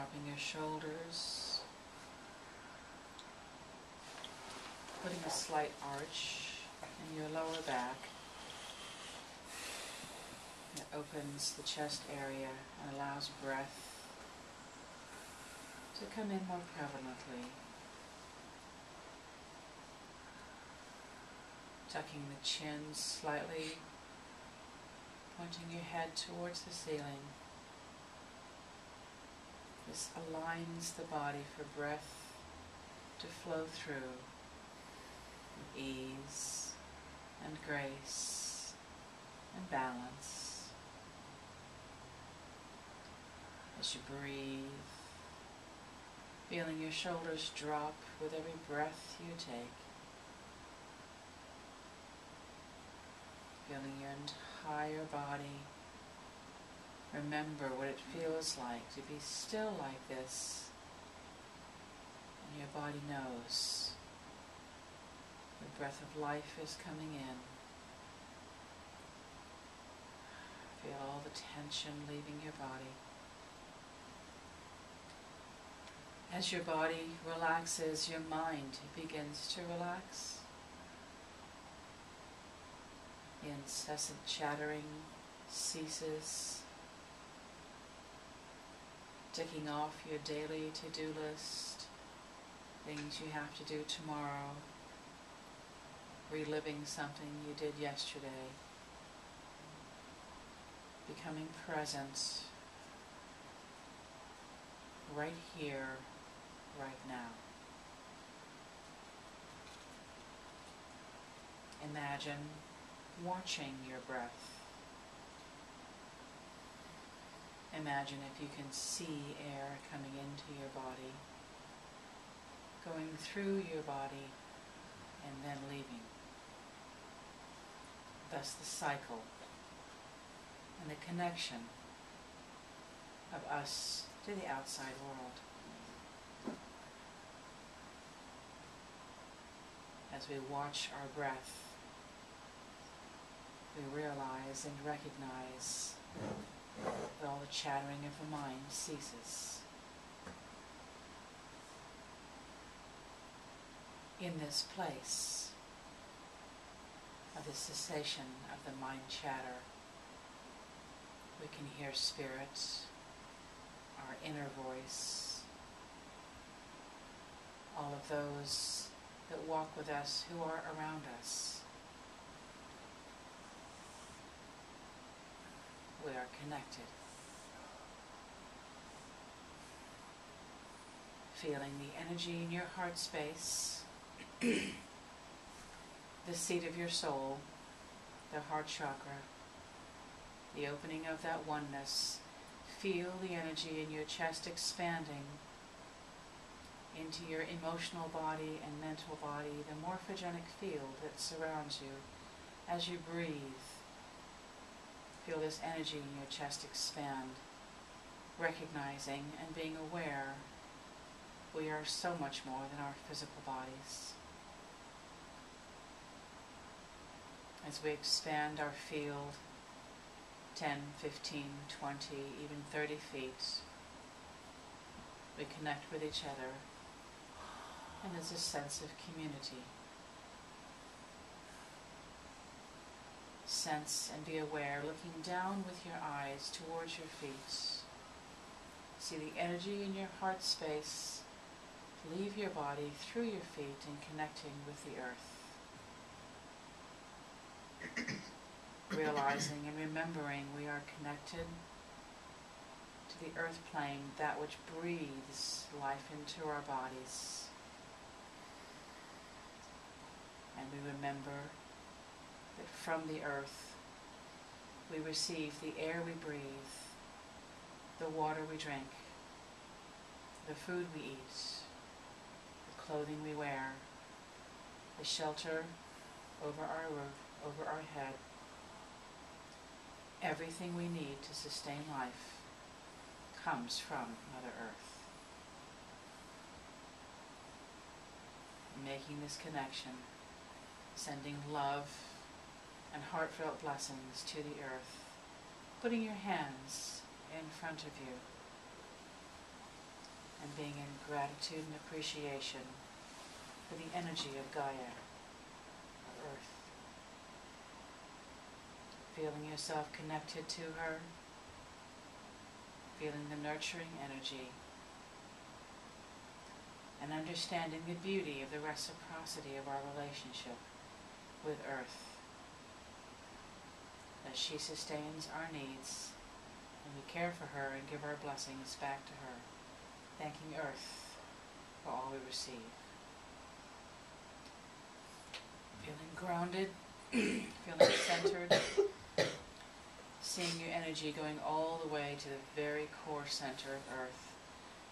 dropping your shoulders, putting a slight arch in your lower back that opens the chest area and allows breath to come in more prevalently. Tucking the chin slightly, pointing your head towards the ceiling. This aligns the body for breath to flow through with ease and grace and balance. As you breathe, feeling your shoulders drop with every breath you take. Feeling your entire body. Remember what it feels like to be still like this. And your body knows the breath of life is coming in. Feel all the tension leaving your body. As your body relaxes, your mind begins to relax. The incessant chattering ceases. Ticking off your daily to-do list, things you have to do tomorrow, reliving something you did yesterday, becoming present right here, right now. Imagine watching your breath. Imagine if you can see air coming into your body, going through your body, and then leaving. Thus the cycle and the connection of us to the outside world. As we watch our breath, we realize and recognize that all the chattering of the mind ceases. In this place of the cessation of the mind chatter, we can hear spirit, our inner voice, all of those that walk with us who are around us. We are connected. Feeling the energy in your heart space, the seat of your soul, the heart chakra, the opening of that oneness. Feel the energy in your chest expanding into your emotional body and mental body, the morphogenic field that surrounds you. As you breathe, feel this energy in your chest expand, recognizing and being aware we are so much more than our physical bodies. As we expand our field 10, 15, 20, even 30 feet, we connect with each other, and there's a sense of community. Sense and be aware, looking down with your eyes towards your feet. See the energy in your heart space leave your body through your feet and connecting with the earth. Realizing and remembering we are connected to the earth plane, that which breathes life into our bodies. And we remember that from the earth we receive the air we breathe, the water we drink, the food we eat, the clothing we wear, the shelter over our roof, over our head. Everything we need to sustain life comes from Mother Earth. Making this connection, sending love and heartfelt blessings to the earth, putting your hands in front of you, and being in gratitude and appreciation for the energy of Gaia, of Earth. Feeling yourself connected to her, feeling the nurturing energy, and understanding the beauty of the reciprocity of our relationship with Earth, that she sustains our needs, and we care for her and give our blessings back to her, thanking Earth for all we receive. Feeling grounded, feeling centered, seeing your energy going all the way to the very core center of Earth.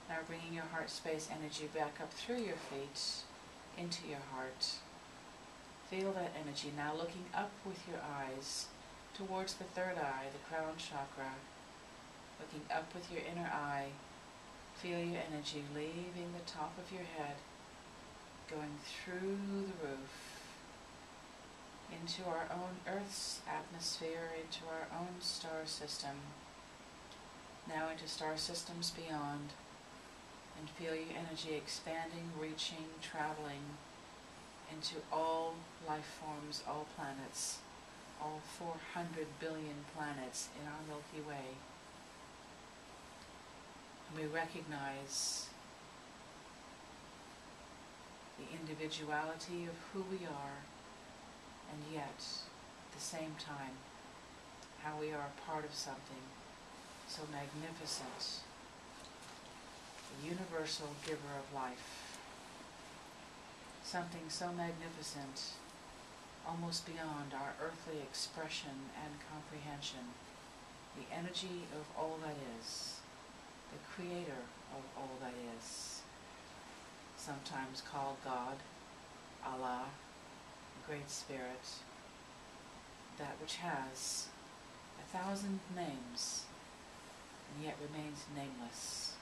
Now bringing your heart space energy back up through your feet, into your heart. Feel that energy now looking up with your eyes towards the third eye, the crown chakra. Looking up with your inner eye, feel your energy leaving the top of your head, going through the roof, into our own Earth's atmosphere, into our own star system, now into star systems beyond, and feel your energy expanding, reaching, traveling into all life forms, all planets, all 400 billion planets in our Milky Way. And we recognize the individuality of who we are, and yet, at the same time, how we are a part of something so magnificent, the universal giver of life, something so magnificent, almost beyond our earthly expression and comprehension, the energy of all that is, the creator of all that is, sometimes called God, Allah, Great Spirit, that which has 1,000 names and yet remains nameless,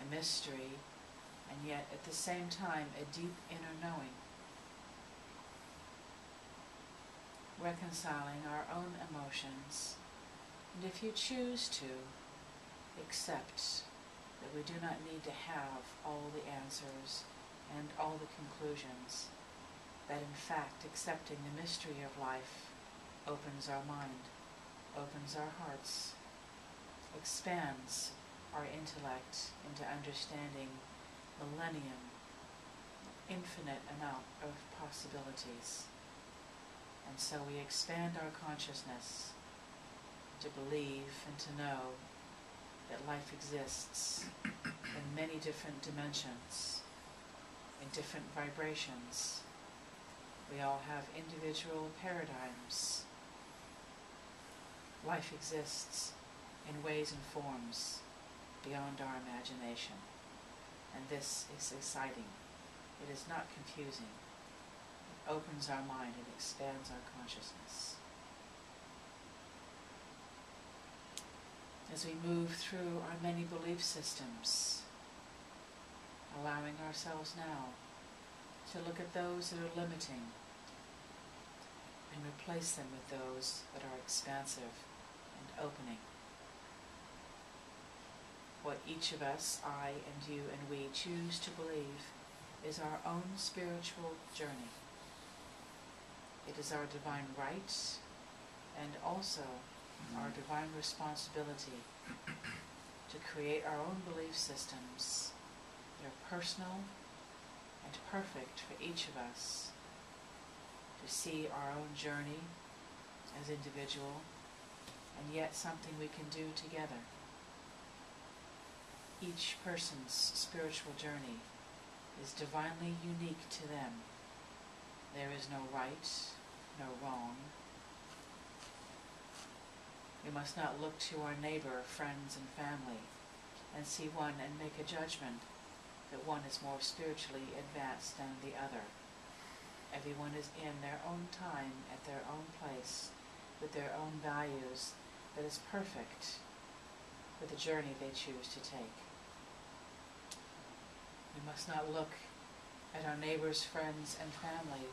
a mystery, and yet at the same time a deep inner knowing, reconciling our own emotions, and if you choose to, accept that we do not need to have all the answers and all the conclusions, that in fact accepting the mystery of life opens our mind, opens our hearts, expands our intellect into understanding millennium, infinite amount of possibilities. And so we expand our consciousness to believe and to know that life exists in many different dimensions, in different vibrations. We all have individual paradigms. Life exists in ways and forms beyond our imagination. And this is exciting. It is not confusing. It opens our mind and expands our consciousness. As we move through our many belief systems, allowing ourselves now to look at those that are limiting and replace them with those that are expansive and opening. What each of us, I and you and we, choose to believe is our own spiritual journey. It is our divine right and also our divine responsibility to create our own belief systems that are personal and perfect for each of us, to see our own journey as individual, and yet something we can do together. Each person's spiritual journey is divinely unique to them. There is no right, no wrong. We must not look to our neighbor, friends, and family and see one and make a judgment that one is more spiritually advanced than the other. Everyone is in their own time, at their own place, with their own values, that is perfect for the journey they choose to take. We must not look at our neighbors, friends, and family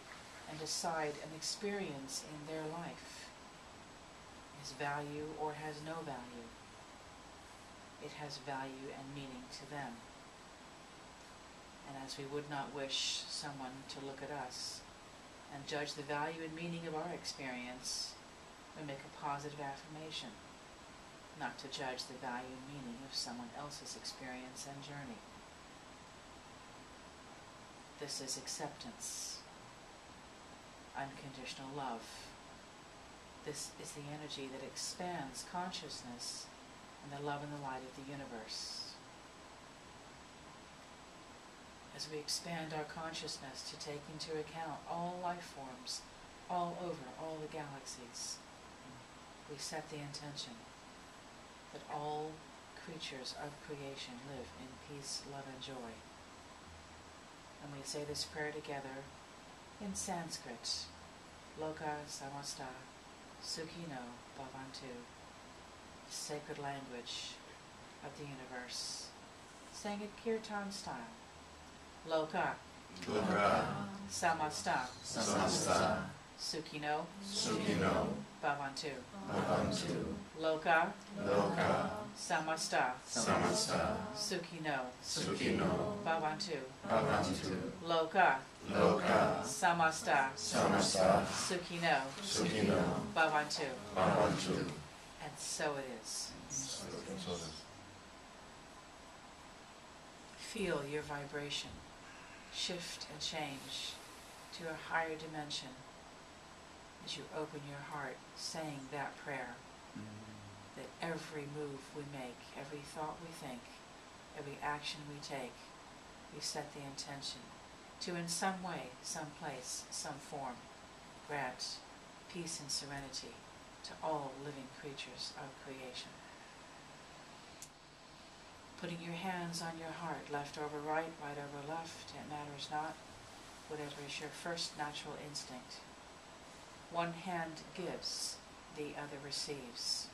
and decide an experience in their life has value or has no value. it has value and meaning to them. And as we would not wish someone to look at us and judge the value and meaning of our experience, we make a positive affirmation, not to judge the value and meaning of someone else's experience and journey. This is acceptance, unconditional love. This is the energy that expands consciousness and the love and the light of the universe. As we expand our consciousness to take into account all life forms all over all the galaxies, we set the intention that all creatures of creation live in peace, love, and joy. And we say this prayer together in Sanskrit, Loka Samasta Sukhino Bhavantu, the sacred language of the universe, saying it kirtan style. Loka Samasta Sukhino Bhavantu. Loka Samasta Sukhino Bhavantu. Loka Samasta Sukhino Bhavantu. And so it is. Feel your vibration shift and change to a higher dimension as you open your heart saying that prayer. That every move we make, every thought we think, every action we take, we set the intention to in some way, some place, some form, grant peace and serenity to all living creatures of creation. Putting your hands on your heart, left over right, right over left, it matters not, whatever is your first natural instinct. One hand gives, the other receives.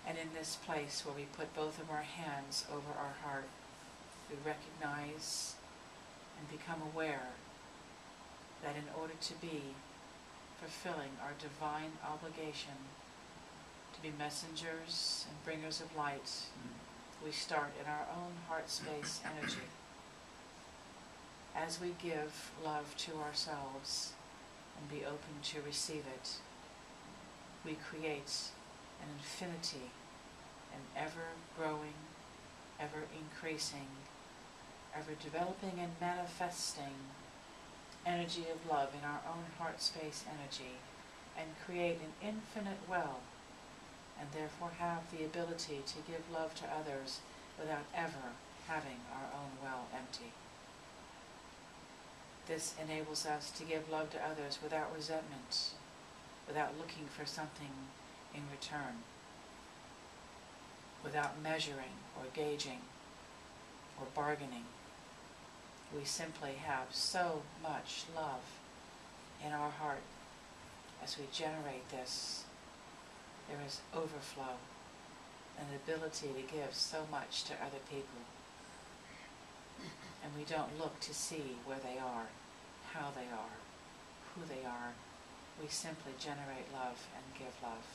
And in this place where we put both of our hands over our heart, we recognize and become aware that in order to be fulfilling our divine obligation to be messengers and bringers of light, we start in our own heart space energy. As we give love to ourselves and be open to receive it, we create an infinity, an ever-growing, ever-increasing, ever-developing and manifesting energy of love in our own heart space energy, and create an infinite well, and therefore have the ability to give love to others without ever having our own well empty. This enables us to give love to others without resentment, without looking for something in return, without measuring or gauging or bargaining. We simply have so much love in our heart. As we generate this, there is overflow and the ability to give so much to other people. And we don't look to see where they are, how they are, who they are. We simply generate love and give love.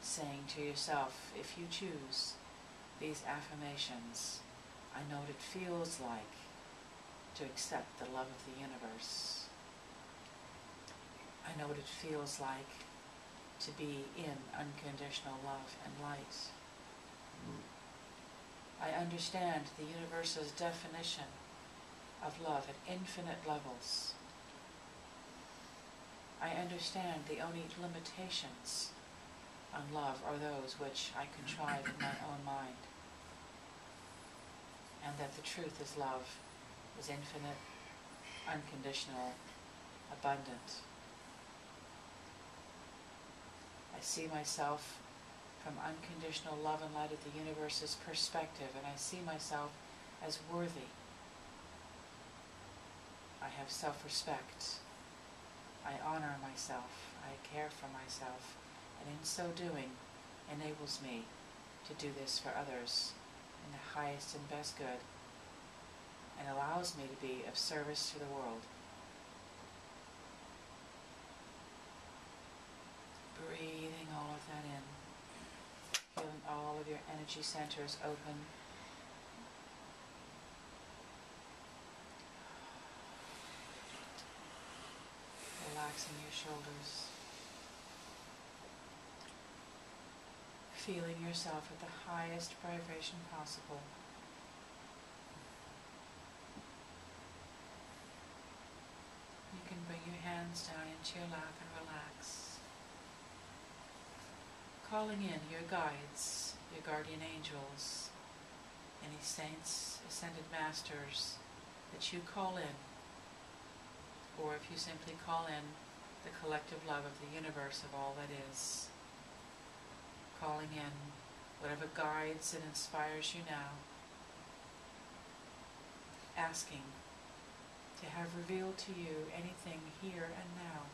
Saying to yourself, if you choose these affirmations, I know what it feels like to accept the love of the universe. I know what it feels like to be in unconditional love and light. I understand the universe's definition of love at infinite levels. I understand the only limitations on love are those which I contrive in my own mind, and that the truth is love is infinite, unconditional, abundant. I see myself from unconditional love and light of the universe's perspective, and I see myself as worthy. I have self-respect. I honor myself. I care for myself, and in so doing enables me to do this for others in the highest and best good, and allows me to be of service to the world. Breathe your energy centers open. Relaxing your shoulders. Feeling yourself at the highest vibration possible. You can bring your hands down into your lap and relax. Calling in your guides, your guardian angels, any saints, ascended masters that you call in, or if you simply call in the collective love of the universe of all that is. Calling in whatever guides and inspires you now, asking to have revealed to you anything here and now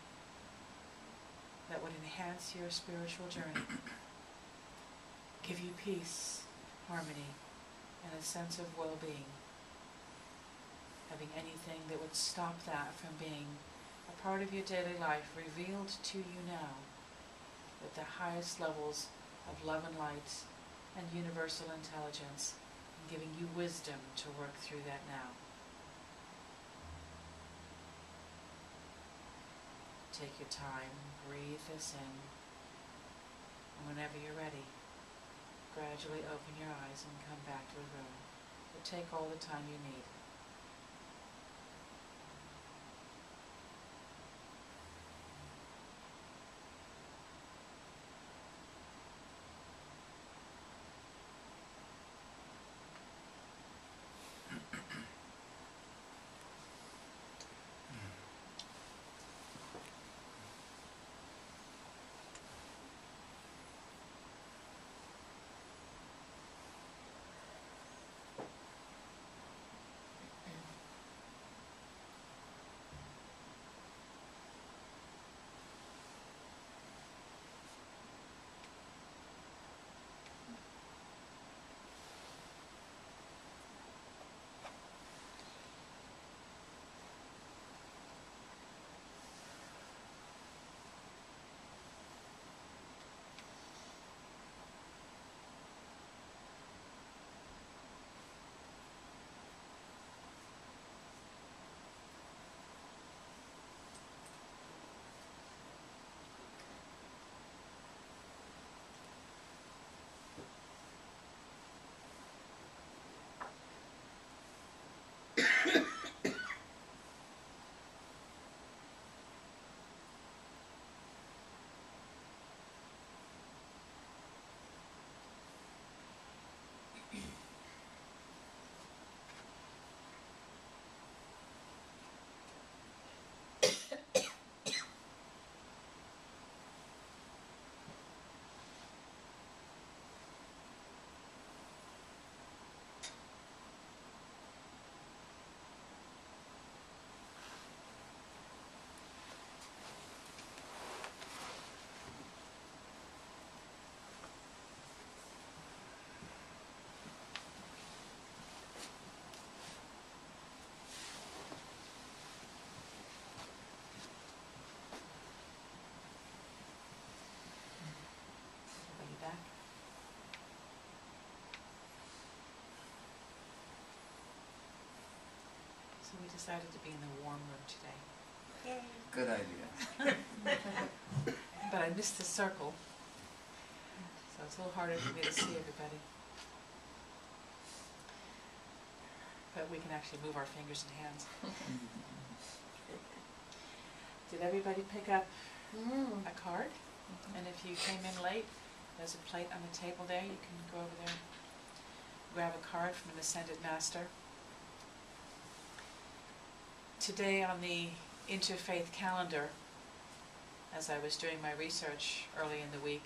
that would enhance your spiritual journey, give you peace, harmony, and a sense of well-being. Having anything that would stop that from being a part of your daily life revealed to you now with the highest levels of love and light and universal intelligence, and giving you wisdom to work through that now. Take your time, breathe this in, and whenever you're ready, gradually open your eyes and come back to the room. But take all the time you need. So we decided to be in the warm room today. Yay. Good idea. But I missed the circle, so it's a little harder for me to see everybody. But we can actually move our fingers and hands. Did everybody pick up a card? And if you came in late, there's a plate on the table there. You can go over there, grab a card from an Ascended Master. Today on the interfaith calendar, as I was doing my research early in the week,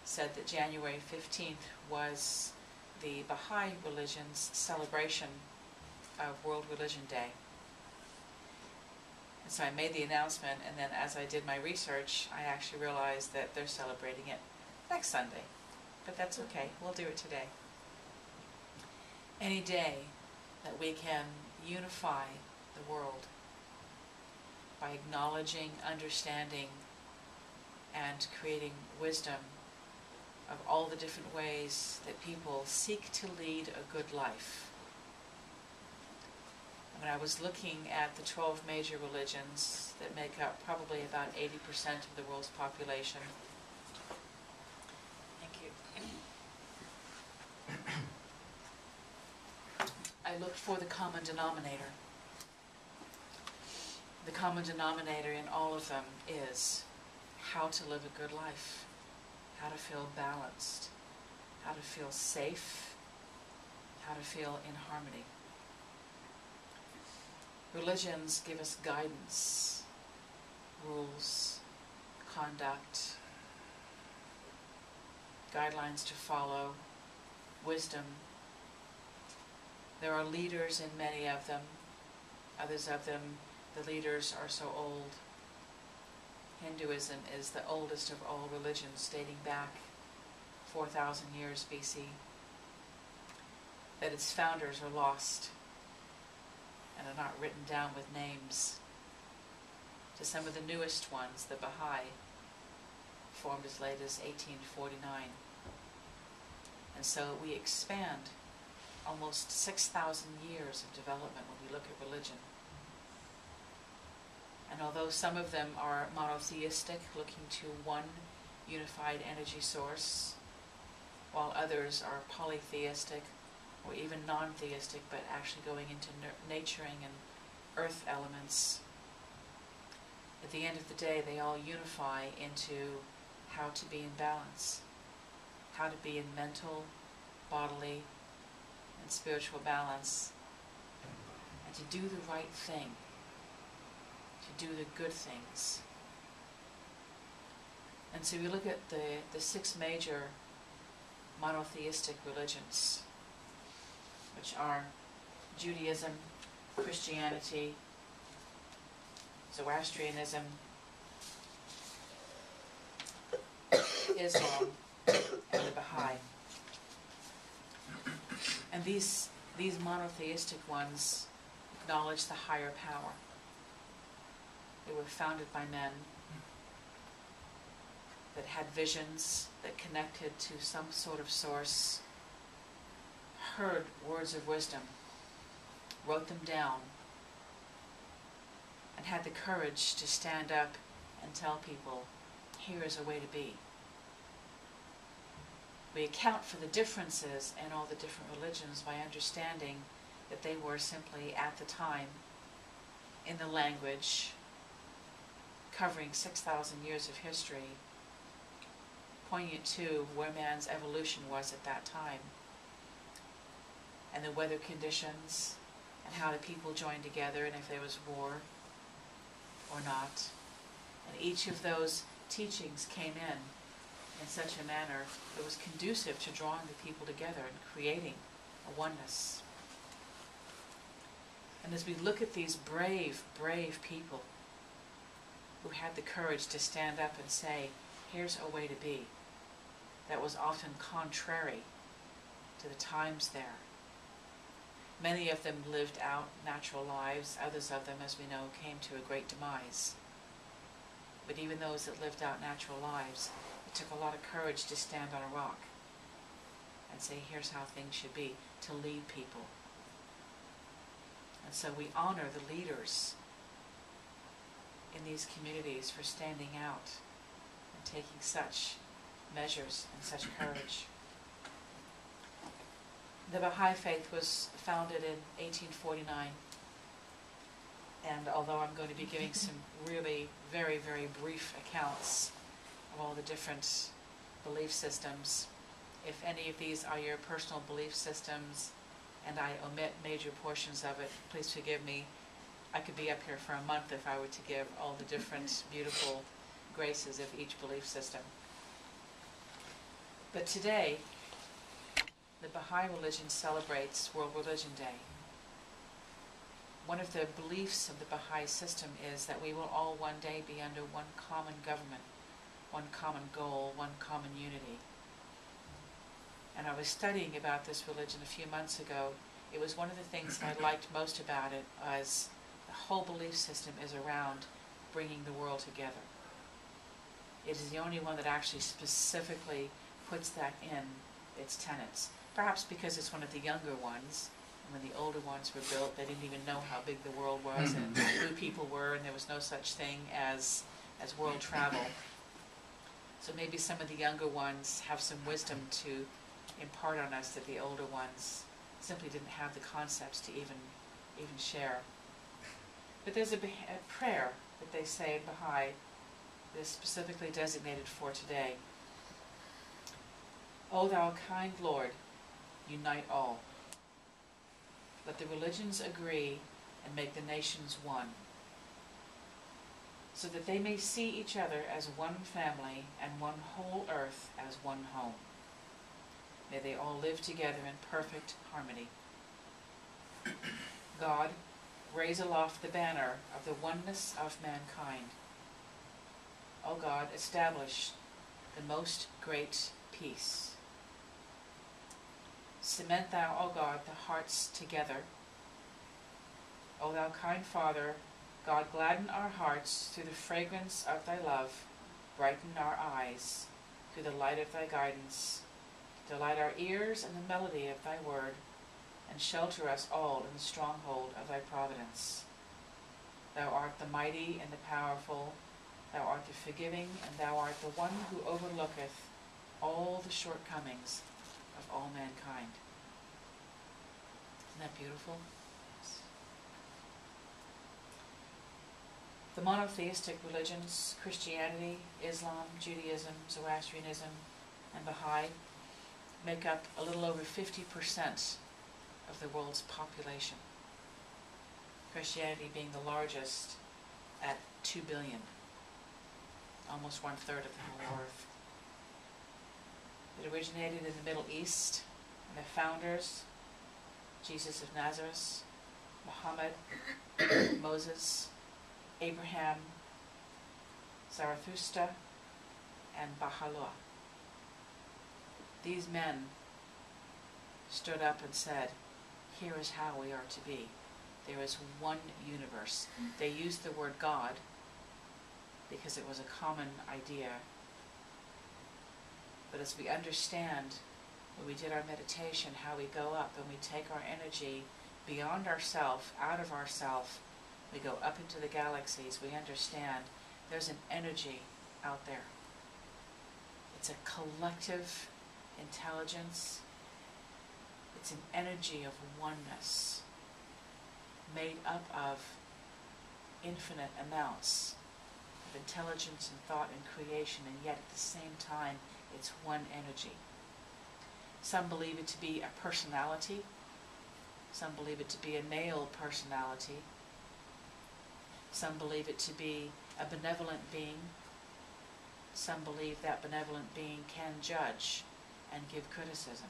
said that January 15th was the Baha'i religion's celebration of World Religion Day. And so I made the announcement, and then as I did my research, I actually realized that they're celebrating it next Sunday. But that's okay, we'll do it today. Any day that we can unify the world by acknowledging, understanding, and creating wisdom of all the different ways that people seek to lead a good life. When I was looking at the 12 major religions that make up probably about 80% of the world's population, thank you, I looked for the common denominator. The common denominator in all of them is how to live a good life, how to feel balanced, how to feel safe, how to feel in harmony. Religions give us guidance, rules, conduct, guidelines to follow, wisdom. There are leaders in many of them. Others of them, the leaders are so old. Hinduism is the oldest of all religions, dating back 4,000 years BC, that its founders are lost and are not written down with names. To some of the newest ones, the Baha'i, formed as late as 1849. And so we expand almost 6,000 years of development when we look at religion. And although some of them are monotheistic, looking to one unified energy source, while others are polytheistic or even non-theistic, but actually going into naturing and earth elements, at the end of the day they all unify into how to be in balance, how to be in mental, bodily, and spiritual balance, and to do the right thing, to do the good things. And so we look at the 6 major monotheistic religions, which are Judaism, Christianity, Zoroastrianism, Islam, and the Baha'i. And these monotheistic ones acknowledge the higher power. They were founded by men that had visions, that connected to some sort of source, heard words of wisdom, wrote them down, and had the courage to stand up and tell people, here is a way to be. We account for the differences in all the different religions by understanding that they were simply, at the time, in the language, covering 6,000 years of history, poignant to where man's evolution was at that time, and the weather conditions, and how the people joined together, and if there was war or not. And each of those teachings came in such a manner that was conducive to drawing the people together and creating a oneness. And as we look at these brave, brave people who had the courage to stand up and say, here's a way to be, that was often contrary to the times there. Many of them lived out natural lives. Others of them, as we know, came to a great demise. But even those that lived out natural lives, it took a lot of courage to stand on a rock and say, here's how things should be, to lead people. And so we honor the leaders in these communities for standing out and taking such measures and such courage. The Baha'i faith was founded in 1849, and although I'm going to be giving some really very, very brief accounts of all the different belief systems, if any of these are your personal belief systems and I omit major portions of it, please forgive me. I could be up here for a month if I were to give all the different beautiful graces of each belief system. But today, the Baha'i religion celebrates World Religion Day. One of the beliefs of the Baha'i system is that we will all one day be under one common government, one common goal, one common unity. And I was studying about this religion a few months ago. It was one of the things that I liked most about it, was the whole belief system is around bringing the world together. It is the only one that actually specifically puts that in its tenets. Perhaps because it's one of the younger ones. When the older ones were built, they didn't even know how big the world was and who people were, and there was no such thing as world travel. So maybe some of the younger ones have some wisdom to impart on us that the older ones simply didn't have the concepts to even share. But there's a prayer that they say in Baha'i that is specifically designated for today. O thou kind Lord, unite all. Let the religions agree and make the nations one, so that they may see each other as one family and one whole earth as one home. May they all live together in perfect harmony. God, raise aloft the banner of the oneness of mankind. O God, establish the most great peace. Cement thou, O God, the hearts together. O thou kind Father, God, gladden our hearts through the fragrance of thy love, brighten our eyes through the light of thy guidance, delight our ears in the melody of thy word, and shelter us all in the stronghold of thy providence. Thou art the mighty and the powerful, thou art the forgiving, and thou art the one who overlooketh all the shortcomings of all mankind. Isn't that beautiful? The monotheistic religions, Christianity, Islam, Judaism, Zoroastrianism, and Baha'i, make up a little over 50% of the world's population. Christianity being the largest at 2 billion, almost 1/3 of the whole earth. It originated in the Middle East, and the founders, Jesus of Nazareth, Muhammad, Moses, Abraham, Zarathustra, and Baha'u'llah. These men stood up and said, here is how we are to be. There is one universe. They used the word God because it was a common idea. But as we understand, when we did our meditation, how we go up and we take our energy beyond ourself, out of ourself, we go up into the galaxies, we understand there's an energy out there. It's a collective intelligence. It's an energy of oneness made up of infinite amounts of intelligence and thought and creation, and yet at the same time it's one energy. Some believe it to be a personality. Some believe it to be a male personality. Some believe it to be a benevolent being. Some believe that benevolent being can judge and give criticism.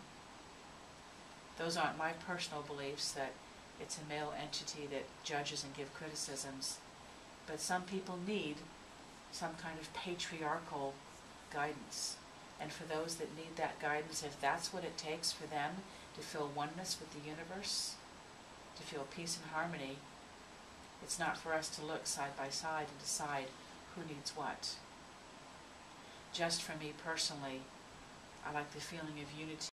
Those aren't my personal beliefs, that it's a male entity that judges and gives criticisms. But some people need some kind of patriarchal guidance. And for those that need that guidance, if that's what it takes for them to feel oneness with the universe, to feel peace and harmony, it's not for us to look side by side and decide who needs what. Just for me personally, I like the feeling of unity.